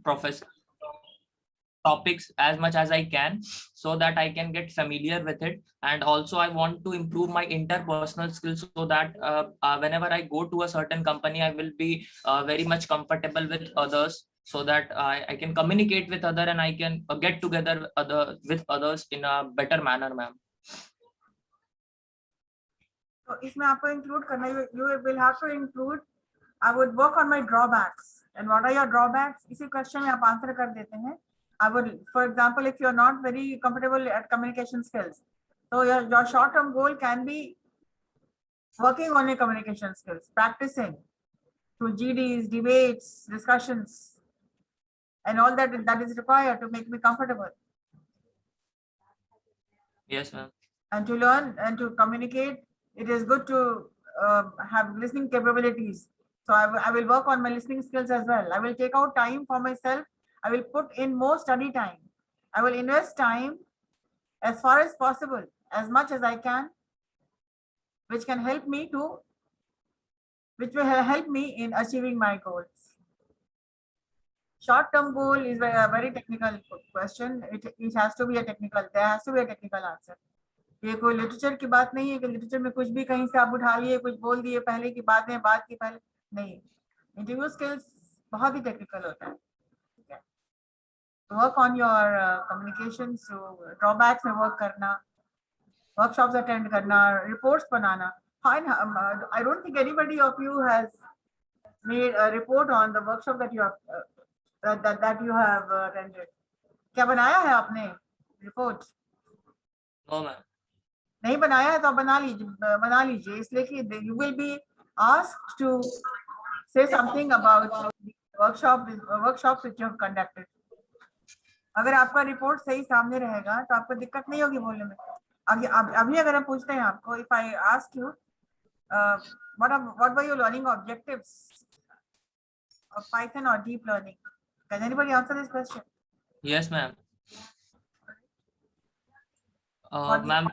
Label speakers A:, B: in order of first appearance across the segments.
A: professor topics as much as I can, so that I can get familiar with it. And also I want to improve my interpersonal skills, so that whenever I go to a certain company, I will be very much comfortable with others, so that I can communicate with other, and I can get together with others in a better manner, ma'am.
B: So इसमें आपको include करना, you will have to include, I would work on my drawbacks. And what are your drawbacks? इसी question में आप answer कर देते हैं. I would, for example, if you're not very comfortable at communication skills, so your short-term goal can be working on your communication skills, practicing through GDs, debates, discussions, and all that is required to make me comfortable.
A: Yes, ma'am.
B: And to learn and to communicate, it is good to have listening capabilities. So I will work on my listening skills as well. I will take out time for myself. I will put in more study time. I will invest time as far as possible, as much as I can, which will help me in achieving my goals. Short-term goal is a very technical question. It has to be a technical, there has to be a technical answer. ये कोई literature की बात नहीं है कि literature में कुछ भी कहीं से आप उठा लिए, कुछ बोल दिए पहले की बाद में, बात की पहले नहीं. इंटरव्यू स्किल्स बहुत ही टेक्निकल होता है. ठीक है, work on your communication, drawbacks में वर्क करना, वर्कशॉप्स अटेंड करना, reports banana. I don't think anybody of you has made a report on the workshop that you have attended. क्या बनाया है आपने रिपोर्ट?
A: No, ma'am.
B: नहीं बनाया है तो बना लीजिए इसलिए कि you will be asked to say something about the workshops which you have conducted. अगर आपका रिपोर्ट सही सामने रहेगा तो आपको दिक्कत नहीं होगी बोलने में. अभी अगर हम पूछते हैं आपको, if I ask you what were your learning objectives of Python or deep learning, can anybody answer this question?
A: Yes, ma'am. Ma'am,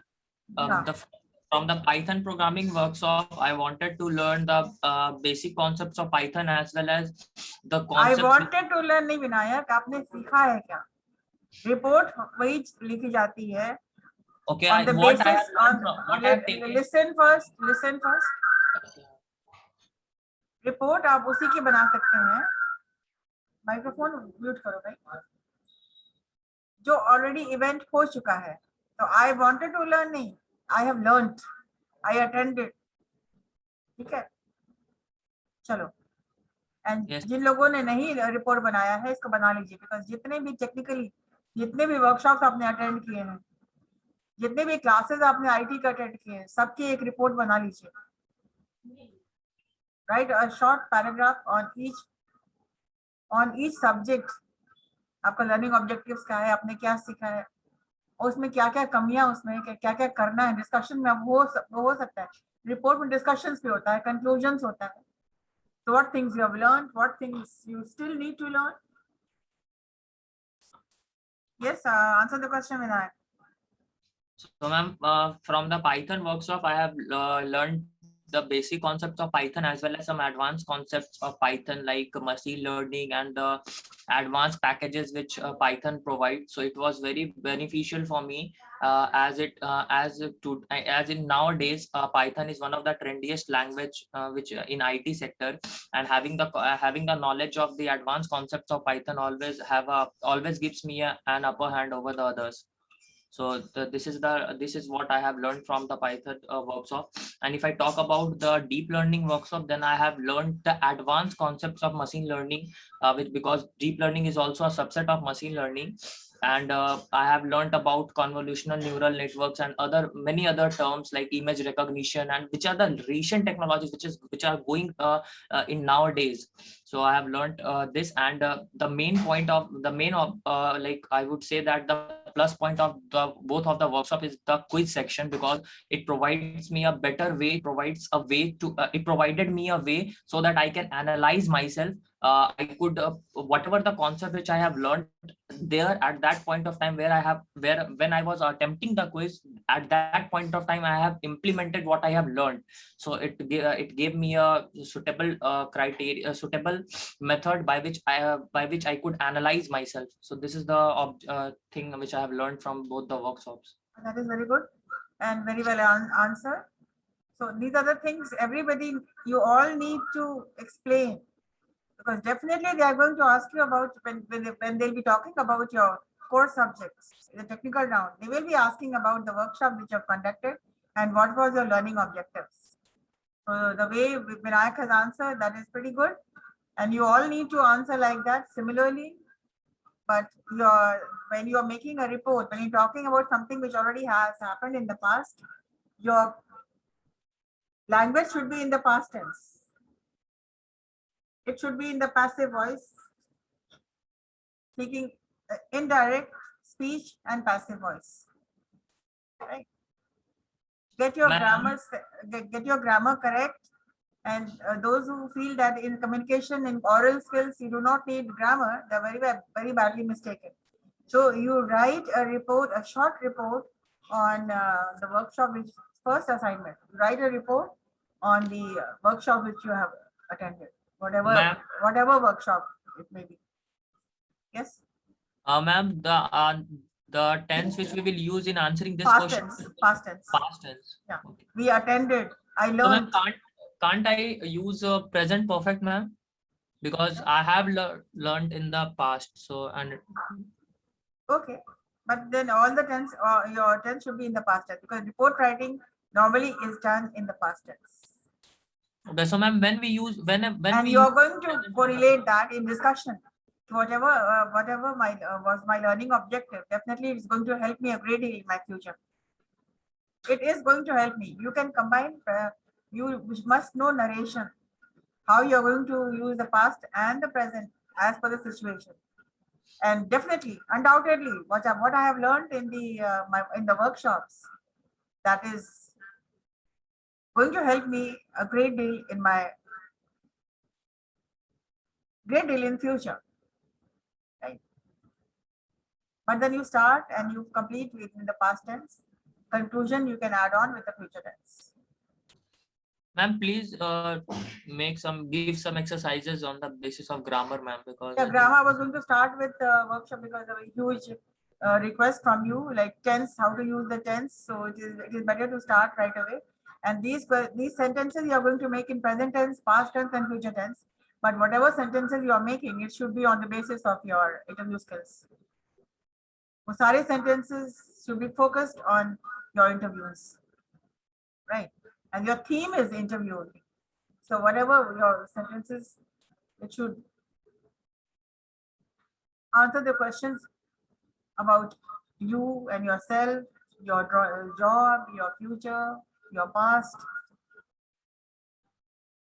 A: from the Python programming workshop, I wanted to learn the basic concepts of Python as well as the concepts.
B: I wanted to learn नहीं विनायक, आपने सीखा है क्या? Report वही लिखी जाती है.
A: Okay,
B: on the basis listen first. Report आप उसी की बना सकते हैं. माइक्रोफोन म्यूट करो भाई. जो ऑलरेडी इवेंट हो चुका है. तो आई वांटेड टू लर्न नहीं, I have learned, I attended. ठीक है, चलो. एंड जिन लोगों ने नहीं रिपोर्ट बनाया है इसको बना लीजिए, बिकॉज जितने भी टेक्निकली जितने भी वर्कशॉप आपने अटेंड किए हैं, जितने भी क्लासेस आपने आईटी का अटेंड किए हैं, सबकी एक रिपोर्ट बना लीजिए. Right a short paragraph on each subject. आपका लर्निंग ऑब्जेक्टिव्स क्या है, आपने क्या सीखा है, उसमें क्या क्या कमियां, उसमें क्या क्या करना है. डिस्कशन में वो हो सकता है. रिपोर्ट में डिस्कशंस भी होता है, कंक्लूजन्स होता है. So what things you have learned, what things you still need to learn. Yes, answer the question, Vinayak.
A: So ma'am, from the Python workshop, I have learned the basic concepts of Python as well as some advanced concepts of Python, like machine learning and the advanced packages which Python provides. So it was very beneficial for me, as in nowadays Python is one of the trendiest language which in IT sector, and having the knowledge of the advanced concepts of Python always gives me an upper hand over the others. So this is what I have learned from the Python workshop. And if I talk about the deep learning workshop, then I have learned the advanced concepts of machine learning, because deep learning is also a subset of machine learning. And I have learned about convolutional neural networks and many other terms like image recognition, and which are the recent technologies which are going in nowadays. So I have learned this, and the main like I would say that the plus point of both of the workshop is the quiz section, because it provides me a better way, it provided me a way so that I can analyze myself. I could whatever the concept which I have learned there at that point of time when I was attempting the quiz, at that point of time I have implemented what I have learned. So it gave me a suitable criteria, a suitable method by which I could analyze myself. So this is the thing which I have learned from both the workshops.
B: That is very good and very well answered. So these are the things everybody, you all need to explain, because definitely they are going to ask you about when they'll be talking about your core subjects, the technical round. They will be asking about the workshop which you have conducted and what was your learning objectives. So the way Vinayak has answered, that is pretty good. And you all need to answer like that similarly. But when you are making a report, when you're talking about something which already has happened in the past, your language should be in the past tense. It should be in the passive voice, speaking indirect speech and passive voice. Right? Get your grammar correct. And those who feel that in communication, in oral skills, you do not need grammar, they're very badly mistaken. So you write a report, a short report on the workshop, which is first assignment. Write a report on the workshop which you have attended, whatever workshop it may be. Yes.
A: Ma'am, the tense which we will use in answering this
B: Past
A: question.
B: tense. Past tense.
A: Past tense.
B: Yeah.
A: Okay.
B: We attended. I learned.
A: So can't I use present perfect, ma'am? Because I have learned in the past. So and
B: okay, but then all the tense, your tense should be in the past tense, because report writing normally is done in the past tense.
A: okay, so ma'am, when we use and
B: you are going to correlate that in discussion. Whatever was my learning objective, definitely it's going to help me a great deal in my future. It is going to help me. You can combine. You must know narration, how you are going to use the past and the present as per the situation. And definitely, undoubtedly, what I have learned in the workshops, that is going to help me a great deal in future, right? But then you start and you complete in the past tense. Conclusion you can add on with the future tense.
A: Ma'am, please give some exercises on the basis of grammar, ma'am, because
B: grammar I was going to start with the workshop because of a huge request from you, like tense, how to use the tense. So it is better to start right away. And these sentences you are going to make in present tense, past tense, and future tense. But whatever sentences you are making, it should be on the basis of your interview skills. वो सारे sentences should be focused on your interviews, right? And your theme is interview only. So whatever your sentences, it should answer the questions about you and yourself, your job, your future, your past.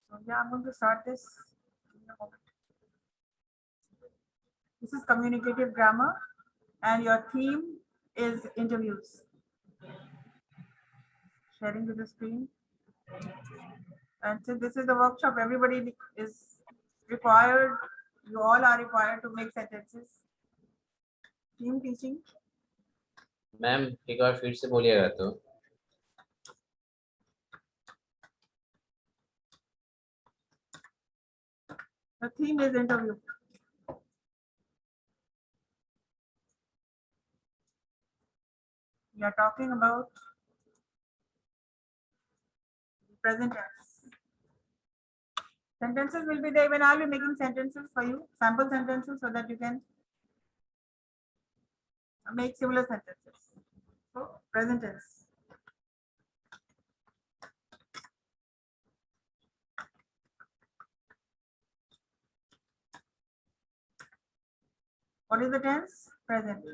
B: So yeah, I'm going to start this in a moment. This is communicative grammar, and your theme is interviews. Sharing to the screen. And since this is the workshop, everybody is required, you all are required to make sentences. Team teaching.
C: Ma'am एक बार फिर से बोलिएगा तो.
B: The theme is interview. We are talking about present tense. Sentences will be there when I'll be making sentences for you, sample sentences, so that you can make similar sentences. So present tense. What is the tense? Present.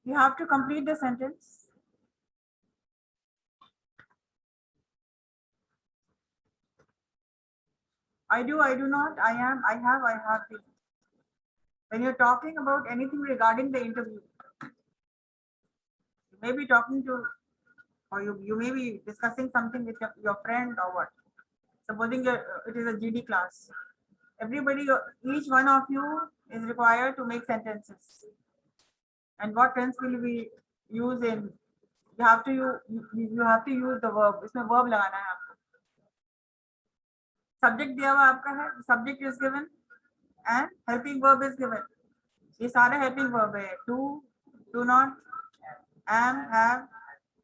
B: You have to complete the sentence. I do not, I am, I have been. When you're talking about anything regarding the interview, you may be talking to, or you may be discussing something with your friend or what. Supposing it is a GD class. Everybody, each one of you is required to make sentences. And what tense will we use in? You have to use the verb. इसमें verb लगाना है आपको. Subject दिया हुआ आपका है. Subject is given and helping verb is given. ये सारे helping verb है. Do not, am,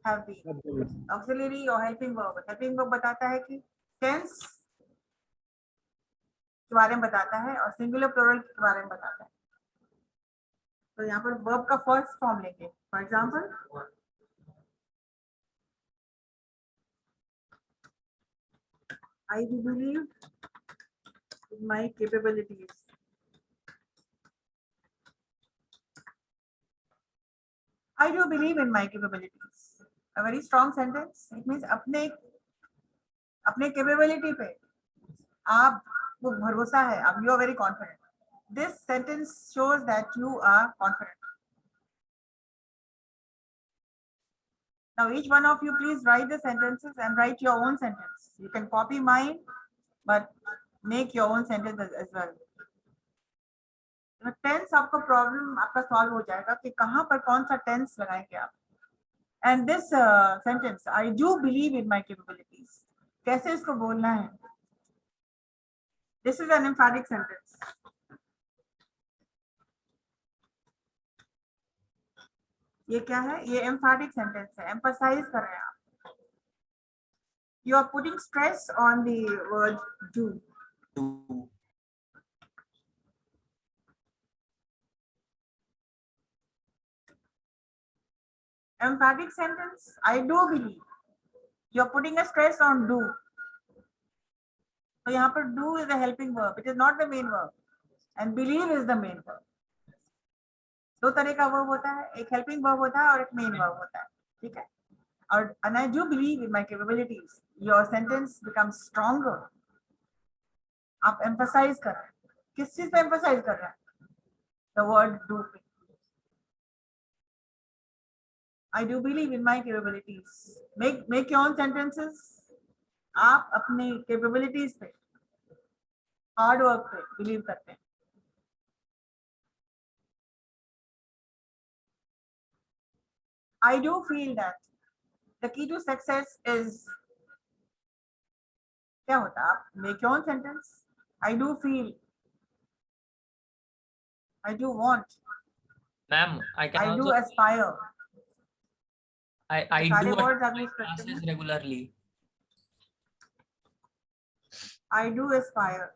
B: have been. Auxiliary or helping verb. Helping verb बताता है कि tense के बारे में बताता है और सिंगुलर प्लूरल के बारे में बताता है. तो यहाँ पर वर्ब का फर्स्ट फॉर्म लेंगे. For example, I do believe in my capabilities. I do believe in my capabilities. A very strong sentence. It means अपने capability पे आप वो भरोसा है. अब you are very confident. This sentence shows that you are confident. Now each one of you please write the sentences and write your own sentence. You can copy mine, but make your own sentence as well. Tense आपको problem आपका solve हो जाएगा कि कहाँ पर कौन सा tense लगाएंगे आप. And this sentence, I do believe in my capabilities, कैसे इसको बोलना है. This is an एम्फैटिक sentence. ये क्या है? ये एम्फैटिक सेंटेंस है. एम्फसाइज कर रहे हैं आप. You are putting stress on the word do. Emphatic sentence, I do believe. You're putting a stress on do. So यहाँ पर do is a helping verb. It is not the main verb. And believe is the main verb. दो तरह का verb होता है. एक helping verb होता है और एक main verb होता है. ठीक है? और and I do believe in my capabilities. Your sentence becomes stronger. आप emphasize कर रहे हैं. किस चीज पे emphasize कर रहे हैं? The word do पे. I do believe in my capabilities. Make your own sentences. आप अपने capabilities पे, hard work पे believe करते हैं. I do feel that the key to success is, क्या होता है? आप make your own sentence. I do feel. I do want.
A: Ma'am, I can
B: I do
A: also
B: aspire.
A: I
B: सारे
A: do
B: words
A: attend
B: आप
A: my
B: use करते
A: classes
B: हैं.
A: regularly.
B: I do aspire.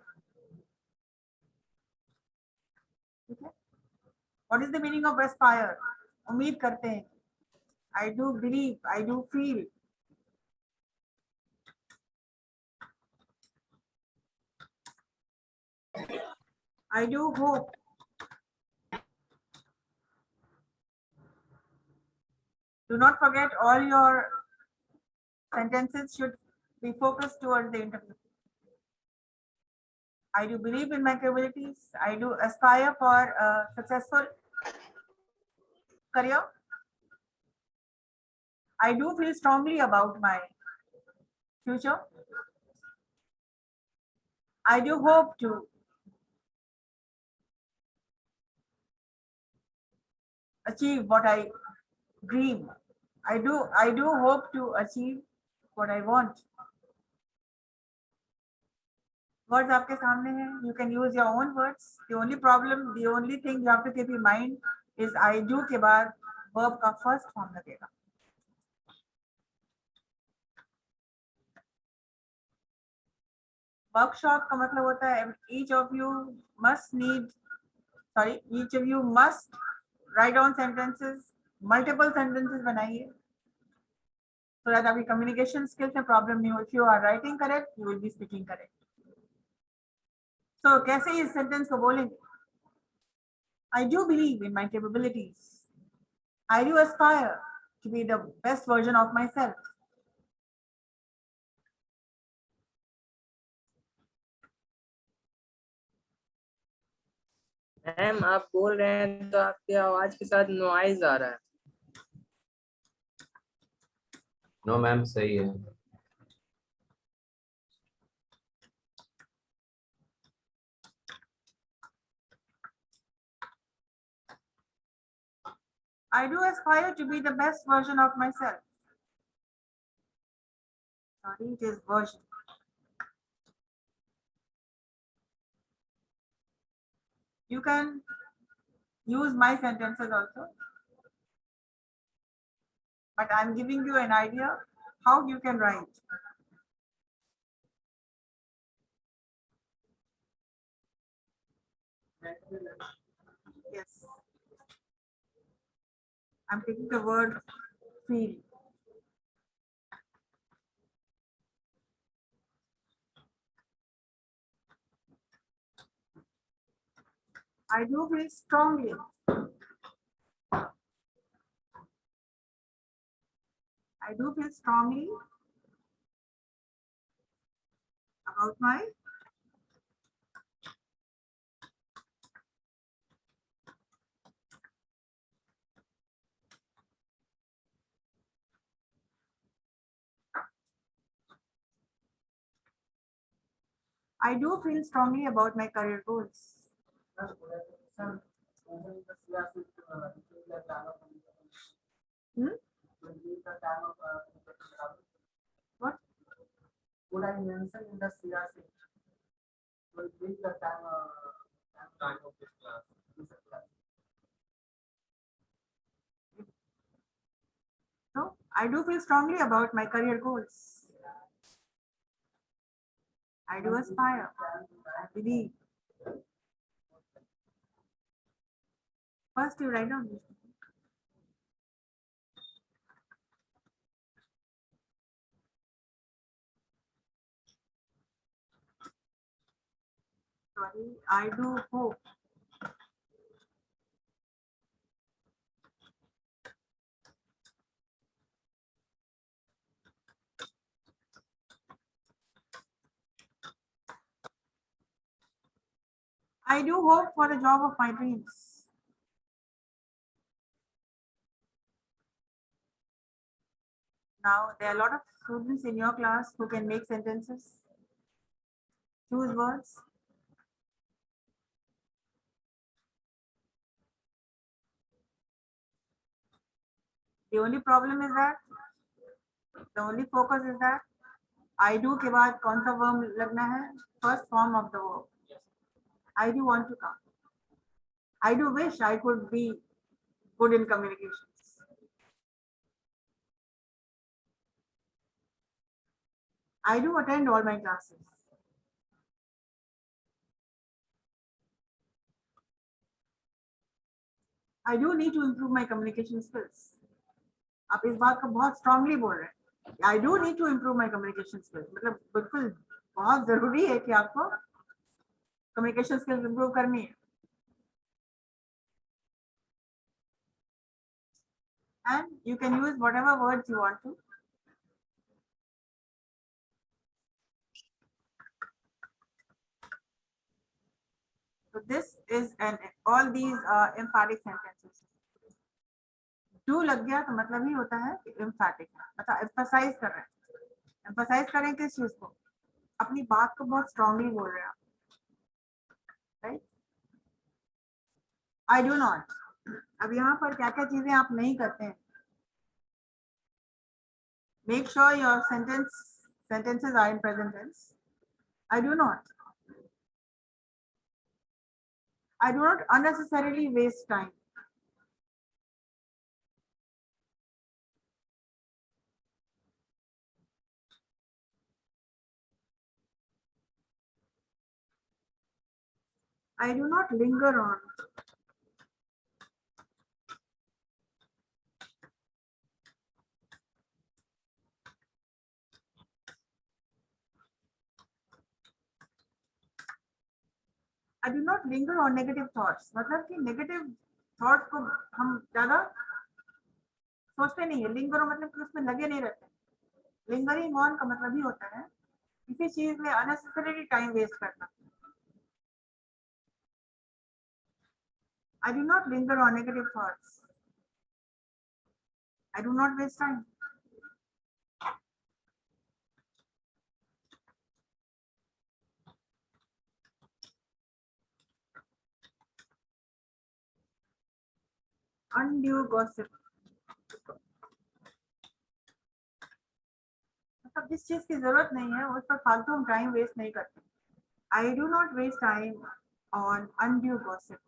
B: ठीक है? What is the meaning of aspire? उम्मीद करते हैं. I do believe. I do feel. I do hope. Do not forget, all your sentences should be focused towards the interview. I do believe in my capabilities. I do aspire for a successful career. I do feel strongly about my future. I do hope to achieve what I dream. I do hope to achieve what I want. Words आपके सामने हैं. You can use your own words. The only thing you have to keep in mind is I do के बाद verb का first form लगेगा. Workshop का मतलब होता है each of you must write down sentences, multiple sentences बनाइए, so that आपकी communication skills में problem नहीं हो. If you are writing correct, you will be speaking correct. So कैसे इस sentence को बोलेंगे? I do believe in my capabilities. I do aspire to be the best version of myself.
D: Ma'am आप बोल रहे हैं तो आपकी आवाज के साथ नॉइज आ रहा है।
C: नो मैम सही है।
B: I do aspire to be the best version of myself. Sorry, it is version. You can use my sentences also, but I'm giving you an idea how you can write. Yes. I'm taking the word feel. I do feel strongly. I do feel strongly about my I do feel strongly about my career goals. Hmm? What?
E: Would I mention in the CRC? Will be the time of this class.
B: So I do feel strongly about my career goals. I do aspire. I believe. First, you write down this. Sorry, I do hope. I do hope for the job of my dreams. Now, there are a lot of students in your class who can make sentences, choose words. The only problem is that, the only focus is that, I do के बाद कौन सा verb लगना है? First form of the verb. I do want to come. I do wish I could be good in communications. I do attend all my classes. I do need to improve my communication skills. आप इस बात को बहुत strongly बोल रहे हैं. I do need to improve my communication skills. मतलब बिल्कुल बहुत जरूरी है कि आपको communication skills improve करनी है. And you can use whatever words you want to. So this is all these emphatic sentences. Do लग गया तो मतलब ही होता है कि emphatic है, मतलब emphasize कर रहे हैं. Emphasize करें किस चीज को? अपनी बात को बहुत strongly बोल रहे हैं आप. Right? I do not. अब यहाँ पर क्या क्या चीजें आप नहीं करते हैं? Make sure your sentences are in present tense. I do not. I do not unnecessarily waste time. I do not linger on. I do not linger on negative thoughts. मतलब कि negative thoughts को हम ज़्यादा सोचते नहीं है. Linger मतलब कि उसमें लगे नहीं रहते. Lingering on का मतलब ही होता है किसी चीज में unnecessarily time waste करना. I do not linger on negative thoughts. I do not waste time. Undue gossip. मतलब जिस चीज की जरूरत नहीं है उस पर फालतू हम टाइम वेस्ट नहीं करते. I do not waste time on undue gossip.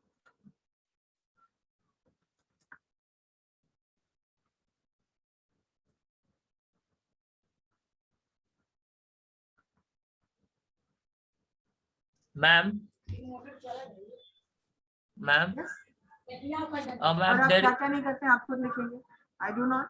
A: Ma'am ma'am
B: Yes?
A: Ma'am
B: और आप
A: there
B: क्या क्या नहीं करते हैं आप खुद लिखेंगे. I do not.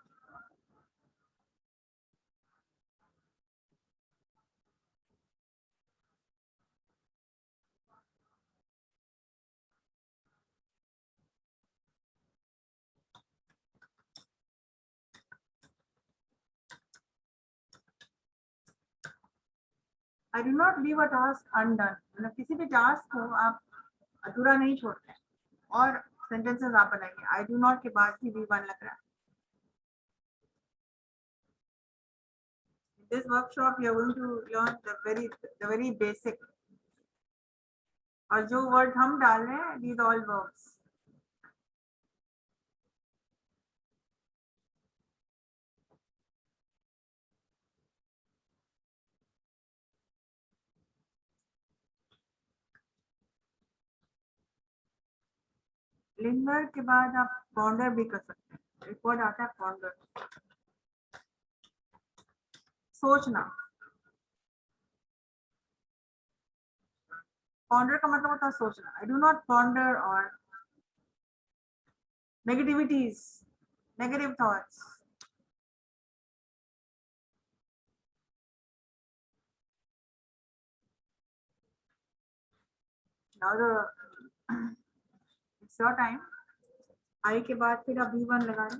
B: I do not leave a task undone. मतलब किसी भी टास्क को आप अधूरा नहीं छोड़ते हैं. और सेंटेंसेस आप बनाइए. I do not के बाद ही V1 लग रहा है. In this workshop you are going to learn the very basic. और जो वर्ड हम डाल रहे हैं these all verbs. लिंगर के बाद आप पॉन्डर भी कर सकते हैं. एक वर्ड आता है पॉन्डर. सोचना. पॉन्डर का मतलब होता है सोचना. आई डू नॉट पॉन्डर और negativities, negative thoughts. Now it's your time. I के बाद फिर आप V1 लगा रहे.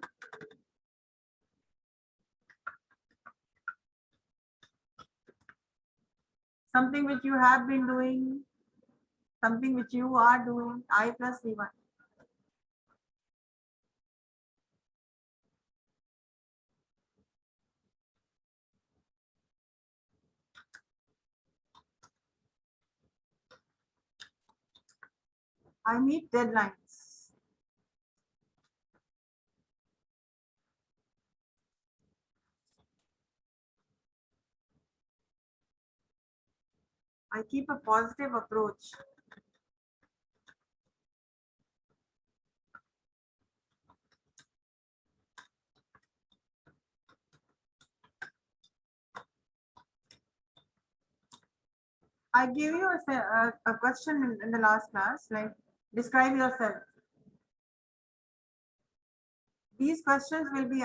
B: Something which you have been doing, something which you are doing. I plus V1. I meet deadlines. I keep a positive approach. I gave you a question in the last class, like describe yourself. These questions will be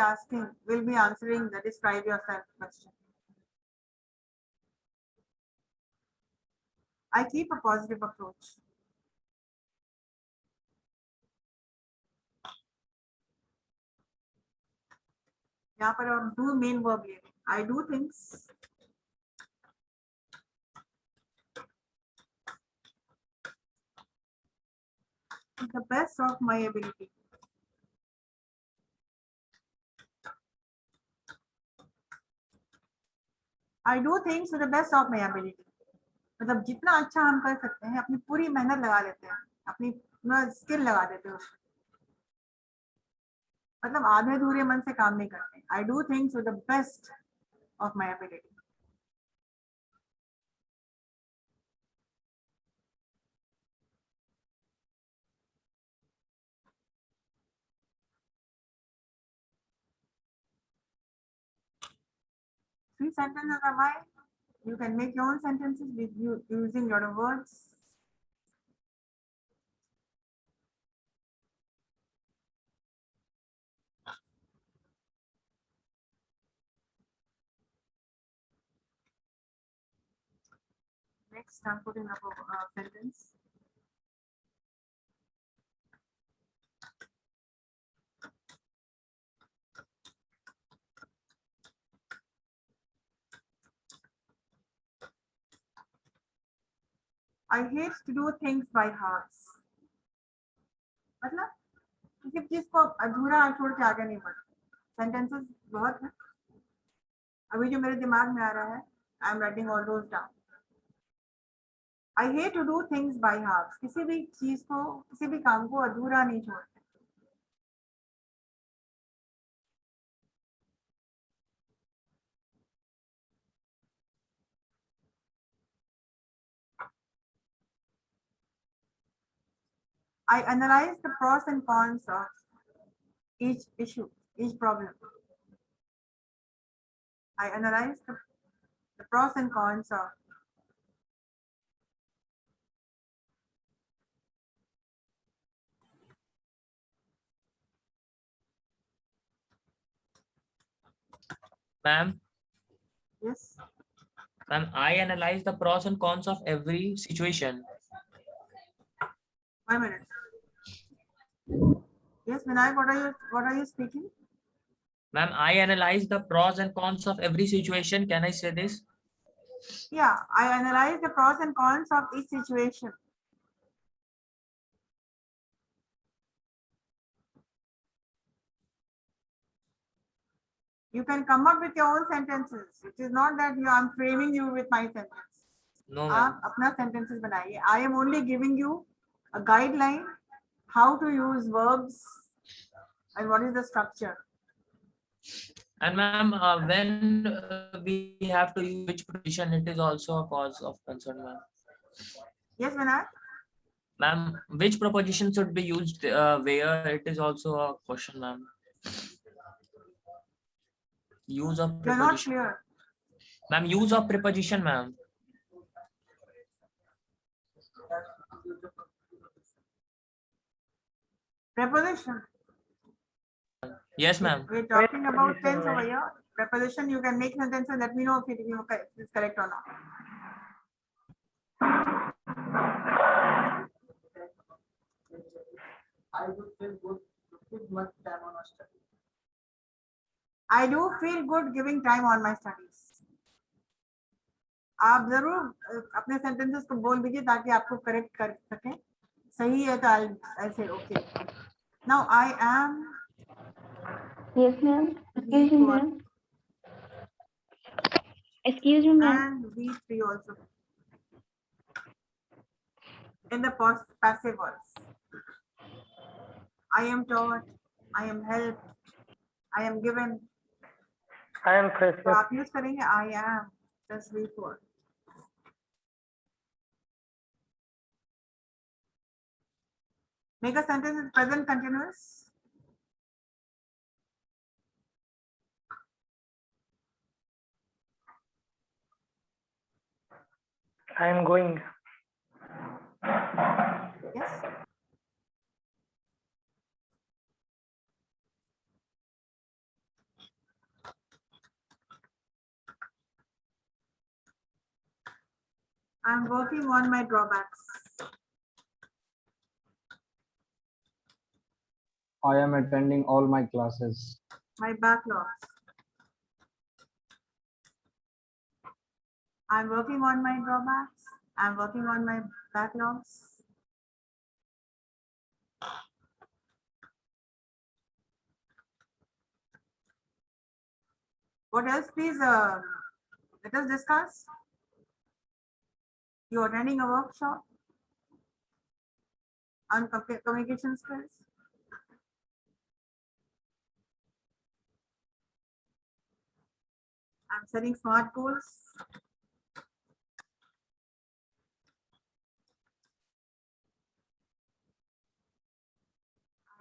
B: answering the describe yourself question. I keep a positive approach. यहाँ पर हम do main verb ले. I do things. To the best of my ability. I do things to the best of my ability. मतलब जितना अच्छा हम कर सकते हैं अपनी पूरी मेहनत लगा लेते हैं. अपनी स्किल लगा देते हैं उसमें. मतलब आधे अधूरे मन से काम नहीं करते. I do things to the best of my ability. Three sentences are mine. You can make your own sentences with you using your words. Next, I'm putting up a sentence. I hate to do things by hearts. मतलब किसी चीज को अधूरा छोड़ के आगे नहीं बढ़ना। सेंटेंसेस बहुत है, अभी जो मेरे दिमाग में आ रहा है, I am writing all those down. I hate to do things by half, किसी भी चीज को, किसी भी काम को अधूरा नहीं छोड़ते। I analyze the pros and cons of each issue, each problem. I analyze the pros and cons of
A: Ma'am,
B: yes.
A: ma'am, I analyze the pros and cons of every situation.
B: 1 minute. Yes, Vinayak, what are you speaking?
A: Ma'am, I analyze the pros and cons of every situation. Can I say this?
B: Yeah, I analyze the pros and cons of each situation. You can come up with your own sentences. It is not that I'm framing you with my sentence.
A: No, ma'am.
B: आप अपना sentences बनाइए. I am only giving you a guideline how to use verbs and what is the structure.
A: And ma'am, when we have to use which preposition, it is also a cause of concern, ma'am.
B: Yes, Vinayak?
A: Ma'am, which preposition should be used where, it is also a question, ma'am. Use of
B: You're not
A: preposition.
B: clear.
A: Ma'am, use of preposition, ma'am.
B: Preposition.
A: Yes, ma'am.
B: We're talking about tense over here. Preposition, you can make sentences. Let me know if it is correct or not.
E: I would feel good to put much time on a study.
B: I do feel good giving time on my studies. आप जरूर अपने sentences को बोल दीजिए ताकि आपको correct कर सकें. सही है तो ऐसे okay. Now I am.
F: Yes, ma'am. Excuse me, ma'am. Excuse me, ma'am.
B: And these three also. In the passive voice. I am taught. I am helped. I am given.
G: I am
B: तो
G: precious.
B: आप use करेंगे I am plus V4. Make a sentence in present continuous.
G: I am going.
B: Yes. I'm working on my drawbacks.
H: I am attending all my classes.
B: My backlogs. I'm working on my drawbacks. I'm working on my backlogs. What else, please? Let us discuss. You're attending a workshop on communication skills. I'm setting smart goals.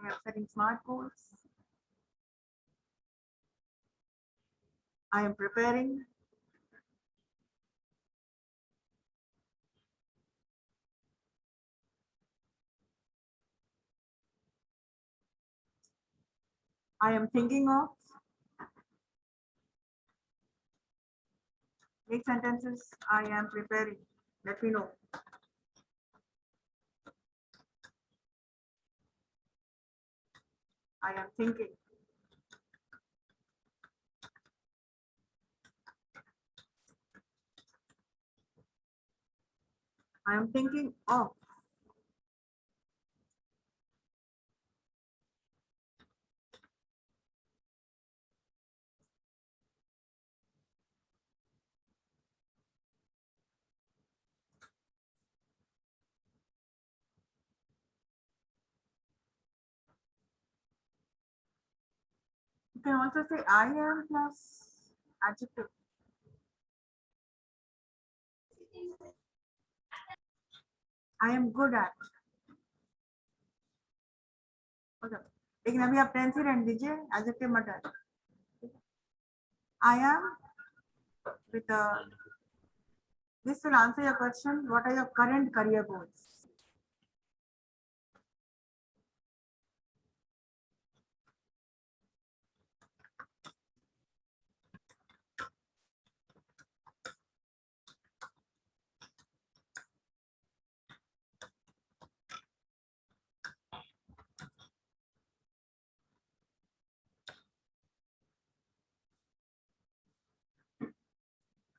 B: I am setting smart goals. I am preparing. I am thinking of. Make sentences. I am preparing. Let me know. I am thinking. I am thinking of. You can also say I am plus adjective. I am good at. Okay. लेकिन अभी आप tense ही रहने दीजिए, adjective मत डालिए. I am with this will answer your question. What are your current career goals?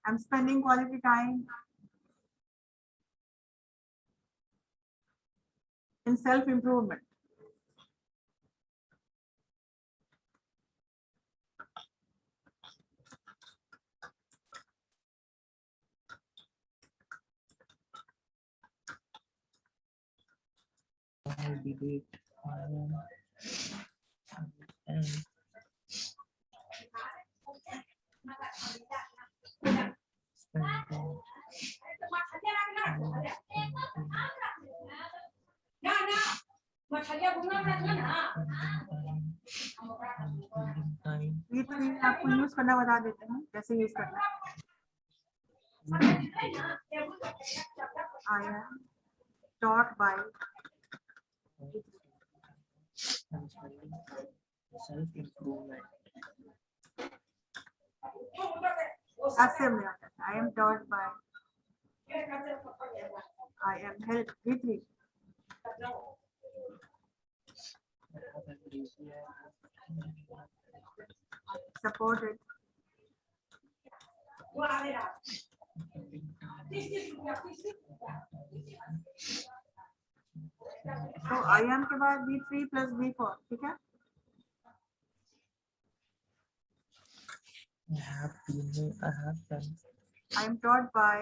B: I'm spending quality time in self-improvement.
A: Debate.
B: ये three आपको use करना बता देते हैं, कैसे यूज करना है. I am taught by
A: Self-improvement.
B: active में आता है. I am taught by. I am helped with it. Supported. तो I am के बाद B3 plus B4, ठीक है?
A: I have done.
B: I am taught by.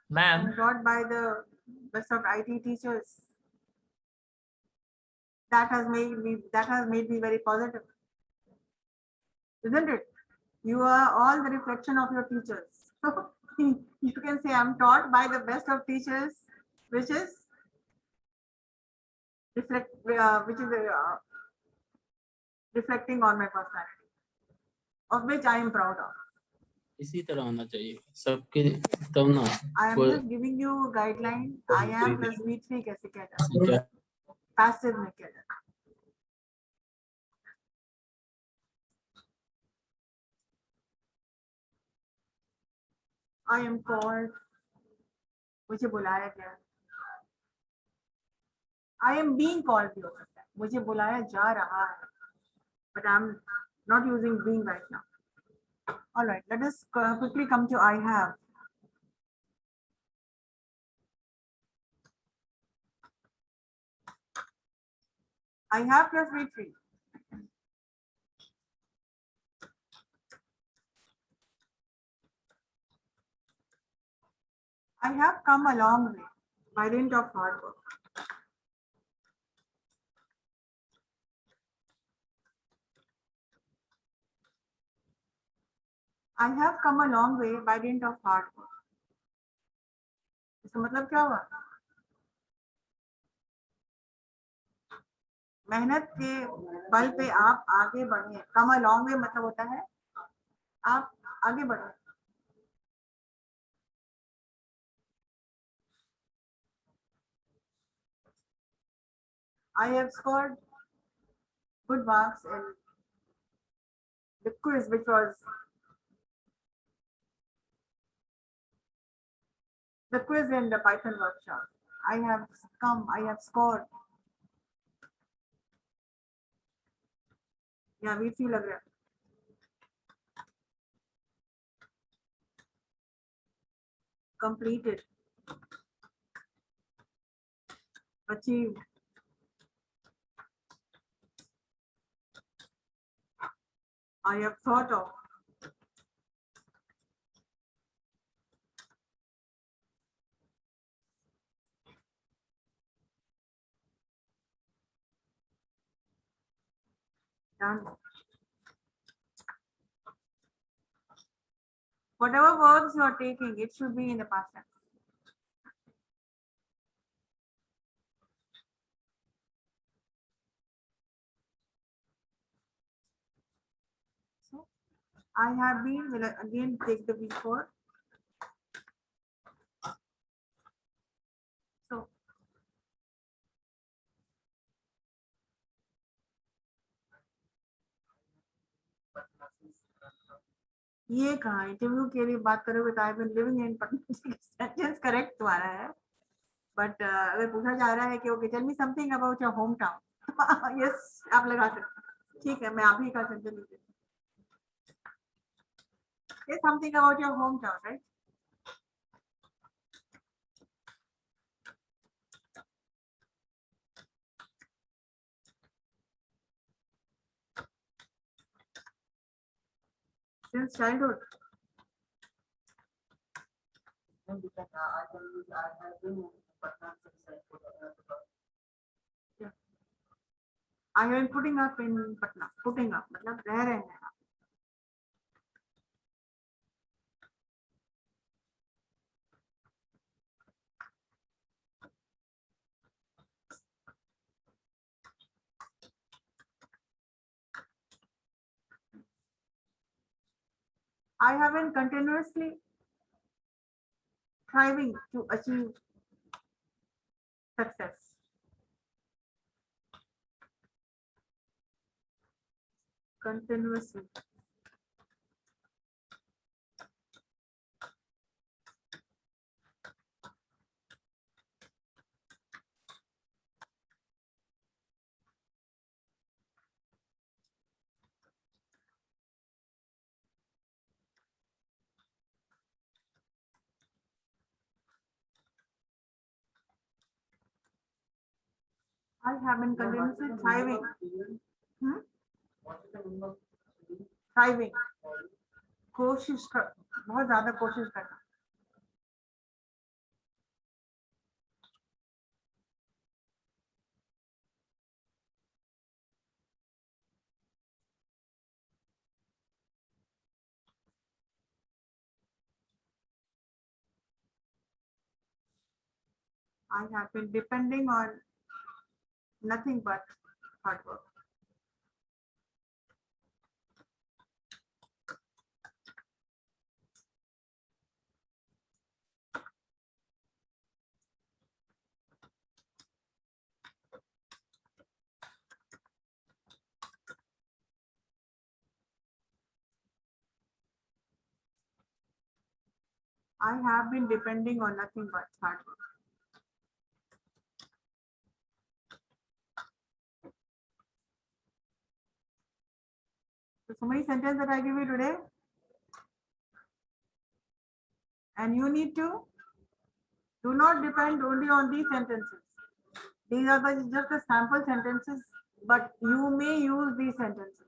B: I
A: Ma'am,
B: am taught by the best of IT teachers. That has made me very positive, isn't it? You are all the reflection of your teachers. So you can say I'm taught by the best of teachers, which is reflecting on my personality, of which I am proud of.
C: इसी तरह होना चाहिए सबके, तब ना
B: I am
C: कोई-
B: just giving you guideline. I am plus V3 कैसे किया जाता है?
C: क्या
B: Passive में किया जाता है. I am called. मुझे बुलाया गया. I am being called भी हो सकता है. मुझे बुलाया जा रहा है. But I'm not using being right now. All right, let us quickly come to I have. I have plus V3. I have come a long way by dint of hard work. I have come a long way by dint of hard work. इसका मतलब क्या हुआ? मेहनत के बल पे आप आगे बढ़े. Come a long way मतलब होता है आप आगे बढ़े. I have scored good marks in the quiz, which was the quiz in the Python workshop. I have scored. Yeah, we feel agree. Completed. Achieved. I have thought of. Done. Whatever verbs you are taking, it should be in the past tense. So I have been, will again take the before. So ये कहाँ interview के लिए बात करोगे तो I been living in Patna sentence correct तुम्हारा है but अगर पूछा जा रहा है कि okay tell me something about your home town yes आप लगा सकते हैं ठीक है मैं आप ही का सेंटेंस लिख देती हूँ something about your home town right since childhood.
E: I can use I have been in Patna since
B: Yeah. I have been putting up in Patna. Putting up मतलब रह रहे हैं आप. I have been continuously striving to achieve success. Continuously. I have been continuously thriving. Thriving. कोशिश कर बहुत ज्यादा कोशिश करना. I have been depending on nothing but hard work. I have been depending on nothing but hard work. So many sentences that I give you today, and you need to do not depend only on these sentences. These are just the sample sentences, but you may use these sentences.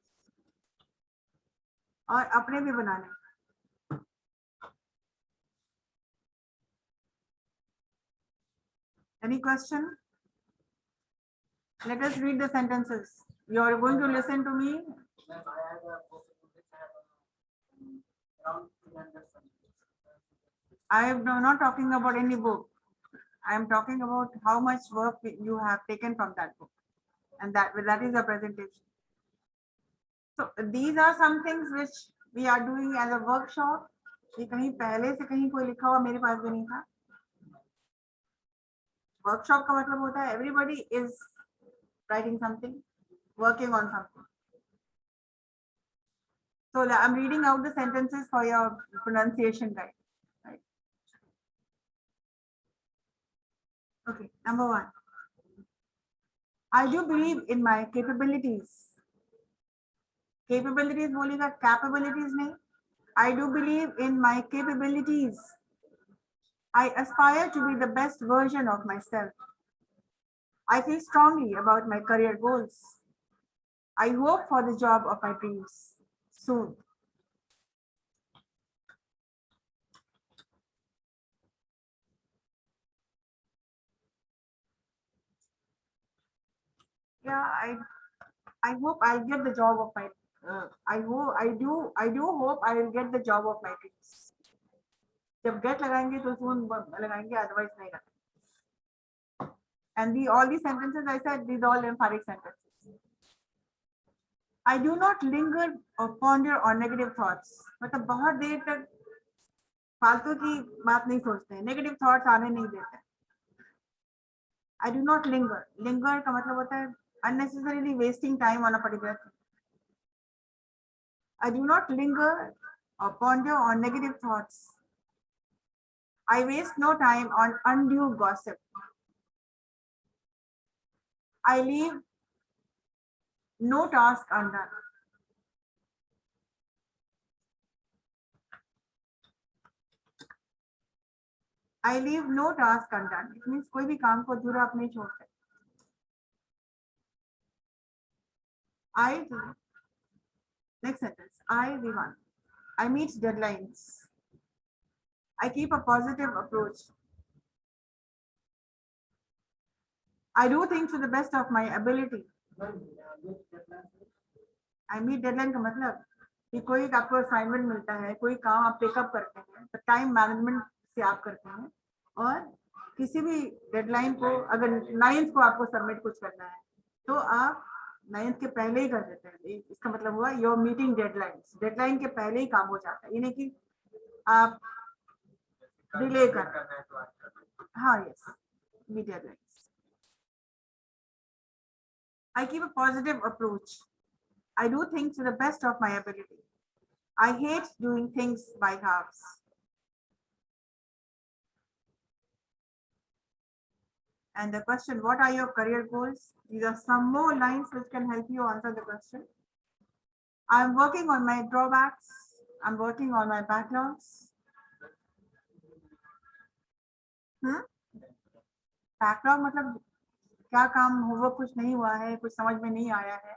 B: और अपने भी बनाने. Any question? Let us read the sentences. You are going to listen to me.
E: I have a book which have around 300
B: I am not talking about any book. I am talking about how much work you have taken from that book, and that is a presentation. So these are some things which we are doing as a workshop. ये कहीं पहले से कहीं कोई लिखा हुआ मेरे पास भी नहीं था. Workshop का मतलब होता है everybody is writing something, working on something. So I'm reading out the sentences for your pronunciation guide. Right? Okay, number 1. I do believe in my capabilities. Capabilities बोलेगा, capabilities नहीं. I do believe in my capabilities. I aspire to be the best version of myself. I feel strongly about my career goals. I hope for the job of my dreams soon. Yeah, I hope I'll get the job of my. I do hope I will get the job of my dreams. जब get लगाएंगे तो soon लगाएंगे, otherwise नहीं लगाएंगे. And all these sentences I said, these all emphatic sentences. I do not linger or ponder on negative thoughts. मतलब बहुत देर तक फालतू की बात नहीं सोचते हैं, नेगेटिव थॉट्स आने नहीं देते हैं. I do not linger. Linger का मतलब होता है unnecessarily wasting time on a particular thing. I do not linger or ponder on negative thoughts. I waste no time on undue gossip. I leave no task undone. I leave no task undone. It means कोई भी काम को अधूरा आप नहीं छोड़ते. Next sentence. I meet deadlines. I keep a positive approach. I do things to the best of my ability. I meet deadline का मतलब कि कोई आपको असाइनमेंट मिलता है, कोई काम आप टेकअप करते हैं, तो टाइम मैनेजमेंट से आप करते हैं, और किसी भी डेडलाइन को अगर 9th को आपको सबमिट कुछ करना है तो आप 9th के पहले ही कर देते हैं. इसका मतलब हुआ योर मीटिंग डेडलाइंस. डेडलाइन के पहले ही काम हो जाता है, यानी कि आप डिले कर रहे हैं. हाँ, yes, meet deadlines. I keep a positive approach. I do things to the best of my ability. I hate doing things by halves. And the question, what are your career goals? These are some more lines which can help you answer the question. I'm working on my drawbacks. I'm working on my backlogs. Backlog मतलब क्या काम homework कुछ नहीं हुआ है, कुछ समझ में नहीं आया है,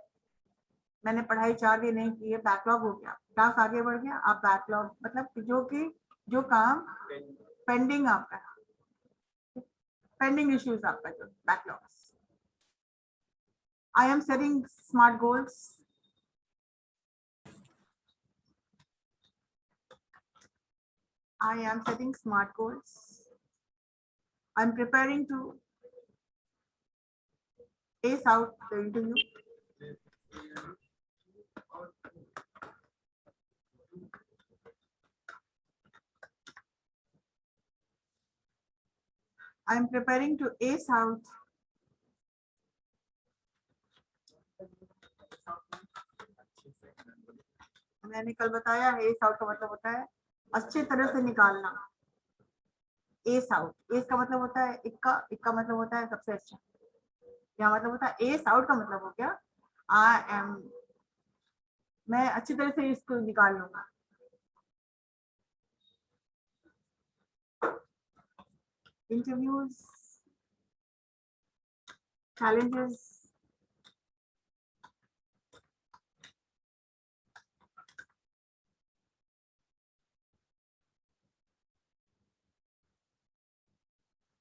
B: मैंने पढ़ाई 4 दिन नहीं की है, बैकलॉग हो गया, क्लास आगे बढ़ गया, आप बैकलॉग मतलब जो काम पेंडिंग आपका, पेंडिंग इश्यूज आपका, जो backlogs. I am setting smart goals. I am setting smart goals. I am preparing to ace out the interview. I am preparing to ace out मैंने कल बताया है, एस आउट का मतलब होता है अच्छी तरह से निकालना. एस आउट, एस का मतलब होता है इक्का, इक्का मतलब होता है सबसे अच्छा. क्या मतलब होता है एस आउट का मतलब हो गया मैं अच्छी तरह से इसको निकाल लूंगा. Interviews, challenges,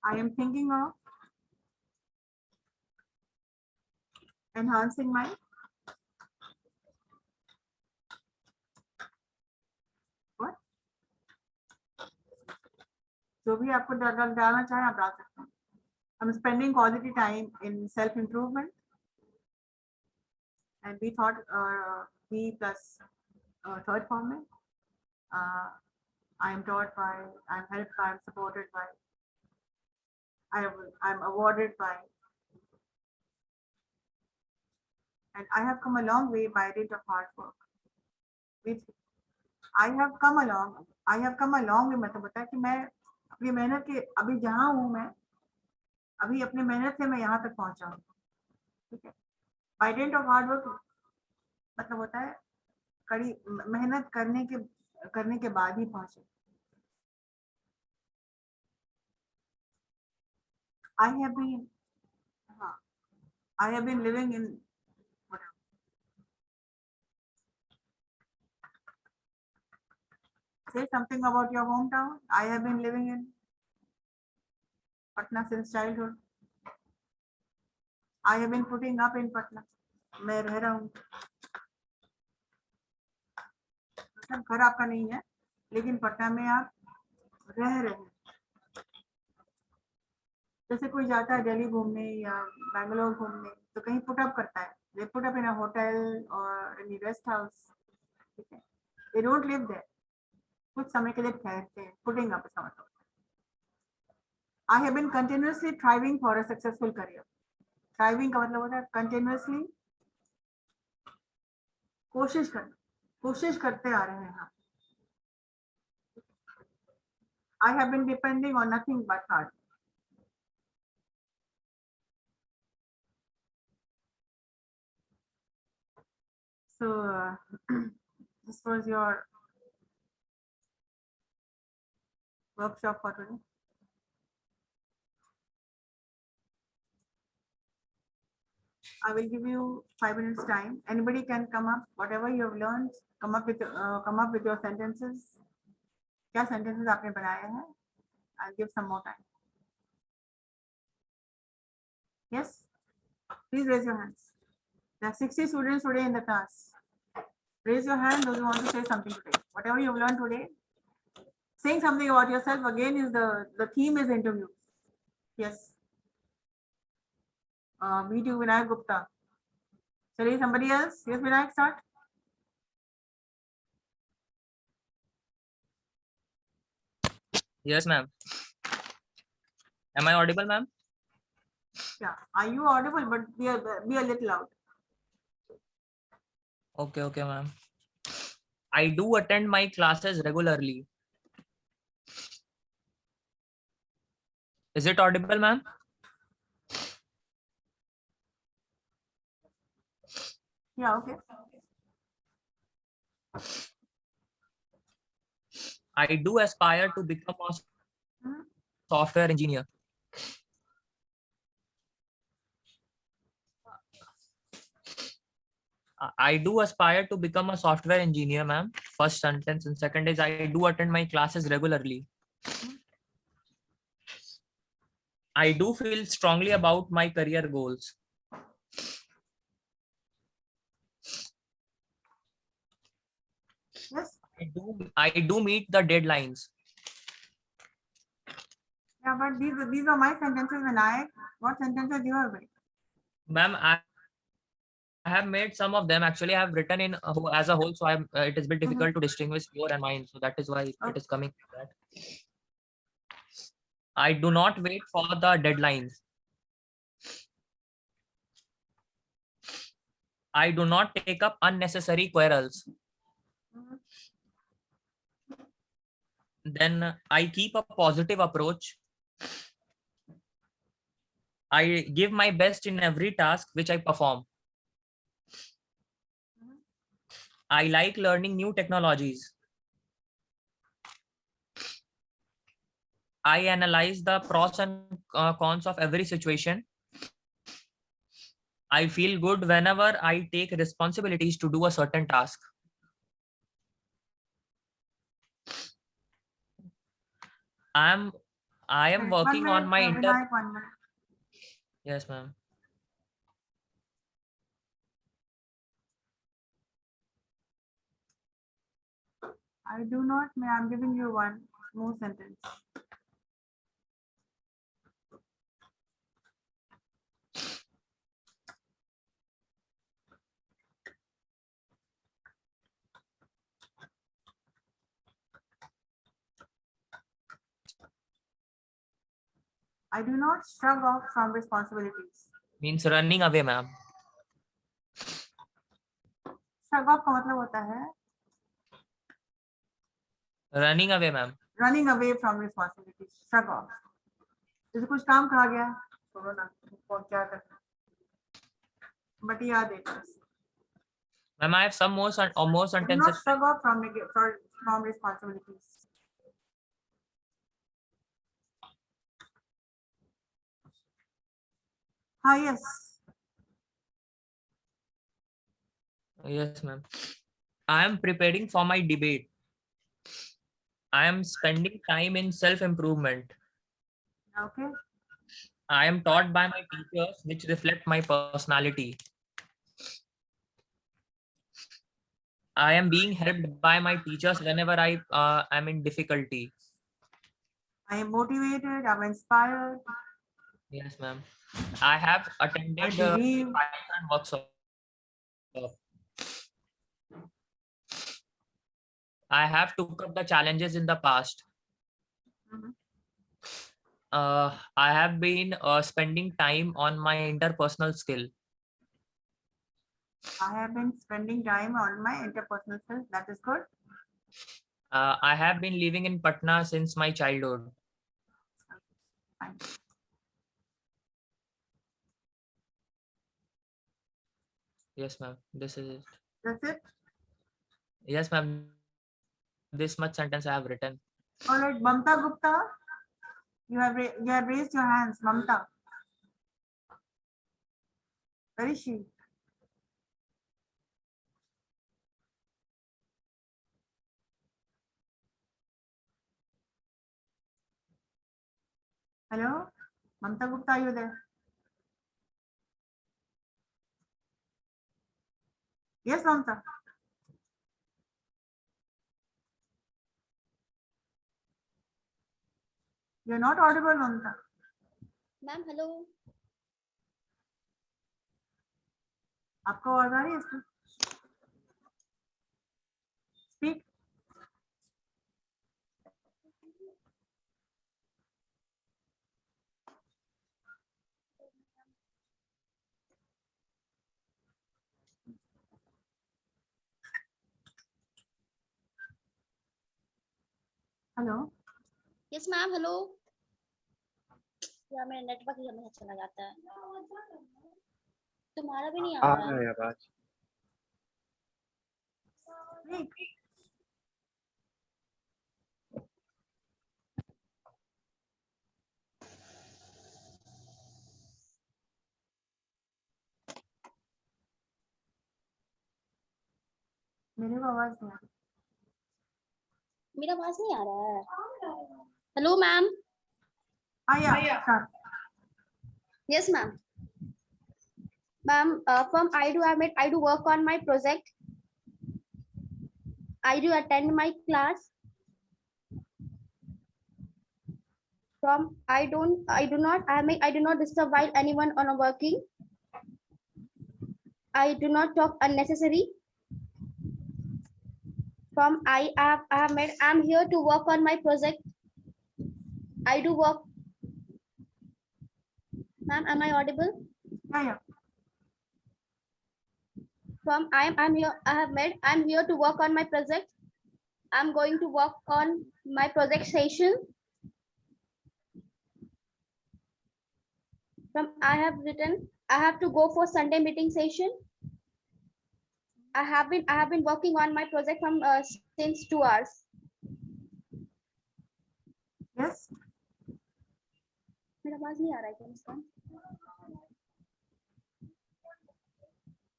B: I am thinking of enhancing my what, जो भी आपको डालना चाहे आप डाल सकते हैं. I'm spending quality time in self improvement, and we thought B plus third form. I am taught by, I am helped by, I am supported by, I am awarded by, and I have come a long way by dint of hard work. With I have come along way मतलब होता है कि मैं अपनी मेहनत के अभी जहाँ हूँ, मैं अभी अपनी मेहनत से मैं यहाँ तक पहुँचा हूँ. ठीक है. By dint of hard work मतलब होता है कड़ी मेहनत करने के बाद ही पहुँचे. I have been living in whatever. Say something about your hometown. I have been living in Patna since childhood. I have been putting up in Patna. मैं रह रहा हूँ, मतलब घर आपका नहीं है लेकिन पटना में आप रह रहे हैं। जैसे कोई जाता है दिल्ली घूमने या बैंगलोर घूमने तो कहीं पुटअप करता है, they put up in a hotel or in a rest house, ठीक है, they don't live there, कुछ समय के लिए ठहरते हैं, putting up इसका मतलब। I have been continuously thriving for a successful career. Thriving का मतलब होता है continuously कोशिश करना, कोशिश करते आ रहे हैं हम। I have been depending on nothing but hard. So this was your workshop for today. I will give you 5 minutes time. Anybody can come up, whatever you have learned, come up with your sentences. क्या sentences आपने बनाए हैं? I'll give some more time. Yes, please raise your hands. There are 60 students today in the class. Raise your hand those who want to say something today. Whatever you have learned today, saying something about yourself again is the theme is interview. Yes. Me too, Vinayak Gupta. Sorry, somebody else? Yes, Vinayak, start.
A: Yes, ma'am. Am I audible, ma'am?
B: Yeah. Are you audible? But be a little loud.
A: Okay, ma'am. I do attend my classes regularly. Is it audible, ma'am?
B: Yeah, okay.
A: I do aspire to become a software engineer. I do aspire to become a software engineer, ma'am. First sentence, and second is I do attend my classes regularly. I do feel strongly about my career goals.
B: Yes.
A: I do meet the deadlines.
B: Yeah, but these are my sentences, Vinayak. What sentences you have made?
A: Ma'am, I have made some of them. Actually, I have written in as a whole, so it is a bit difficult to distinguish your and mine. So that is why it is coming like that. I do not wait for the deadlines. I do not take up unnecessary quarrels. Then I keep a positive approach. I give my best in every task which I perform. I like learning new technologies. I analyze the pros and cons of every situation. I feel good whenever I take responsibilities to do a certain task. I am working on my
B: Vinayak, 1 minute.
A: Yes, ma'am.
B: I do not, may I'm giving you one more sentence. I do not shrug off from responsibilities.
A: Means running away, ma'am.
B: Shrug off का मतलब होता है
A: Running away, ma'am.
B: running away from responsibilities. Shrug off. जैसे कुछ काम कहा गया, छोड़ो ना, क्या करना, but याद है बस.
A: Ma'am, I have some more
B: Do not
A: sentences.
B: shrug off from responsibilities. Yes.
A: Yes, ma'am. I am preparing for my debate. I am spending time in self-improvement.
B: Okay.
A: I am taught by my teachers which reflect my personality. I am being helped by my teachers whenever I am in difficulty.
B: I am motivated. I'm inspired.
A: Yes, ma'am. I have
B: I
A: attended
B: believe.
A: Python workshop. I have took up the challenges in the past.
B: Mhm.
A: I have been spending time on my interpersonal skill.
B: I have been spending time on my interpersonal skills. That is good.
A: I have been living in Patna since my childhood.
B: Fine.
A: Yes, ma'am. This is it.
B: That's it.
A: Yes, ma'am. This much sentence I have written.
B: All right, Mamta Gupta, you have raised your hands. Mamta, where is she? Hello, Mamta Gupta, are you there? Yes, Mamta. You're not audible, Mamta.
I: Ma'am hello
B: आपको आवाज आ रही है इसमें? Speak. Hello.
I: Yes ma'am hello यार मेरा network ही हमेशा चला जाता है तुम्हारा भी नहीं आ रहा है
H: आवाज
B: Speak. मेरे को आवाज नहीं आ रही.
I: मेरा आवाज नहीं आ रहा है hello ma'am
B: Yeah. Start.
I: Yes ma'am ma'am from I do work on my project. I do attend my class. From I do not disturb while anyone on working. I do not talk unnecessary. From I'm here to work on my project. I do work. Ma'am, am I audible?
B: Yeah.
I: From I'm here to work on my project. I'm going to work on my project session. From I have to go for Sunday meeting session. I have been working on my project from since 2 hours.
B: Yes.
I: मेरा आवाज नहीं आ रहा है क्या Muskan?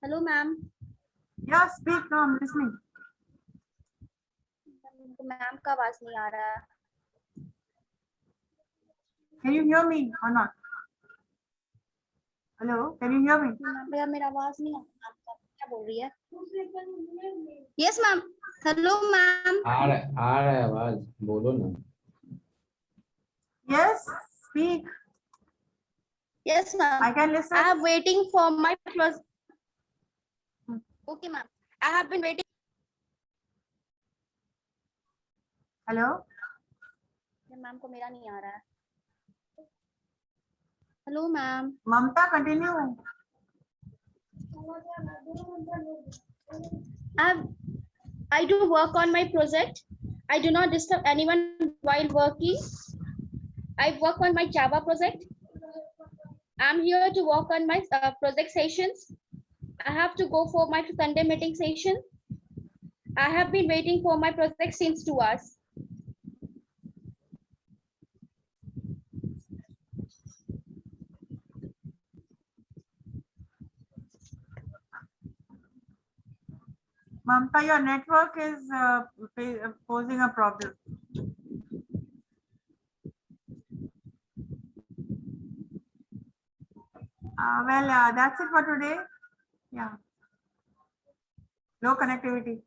I: Hello ma'am
B: Yeah. Speak. No, I'm listening.
I: Ma'am का आवाज नहीं आ रहा है.
B: Can you hear me or not? Hello. Can you hear me?
I: Ma'am मेरा आवाज नहीं आ रहा. क्या बोल रही है? यस मैम हेलो मैम
C: आ रहा है आवाज, बोलो ना.
B: Yes. Speak.
I: Yes ma'am
B: I can listen.
I: I am waiting for my project. Okay ma'am, I have been waiting.
B: Hello.
I: Ma'am को मेरा नहीं आ रहा है. Hello ma'am
B: Mamta, continue.
I: I do work on my project. I do not disturb anyone while working. I work on my Java project. I'm here to work on my project sessions. I have to go for my Sunday meeting session. I have been waiting for my project since 2 hours.
B: Mamta, your network is posing a problem. Well, that's it for today. Yeah. Low connectivity.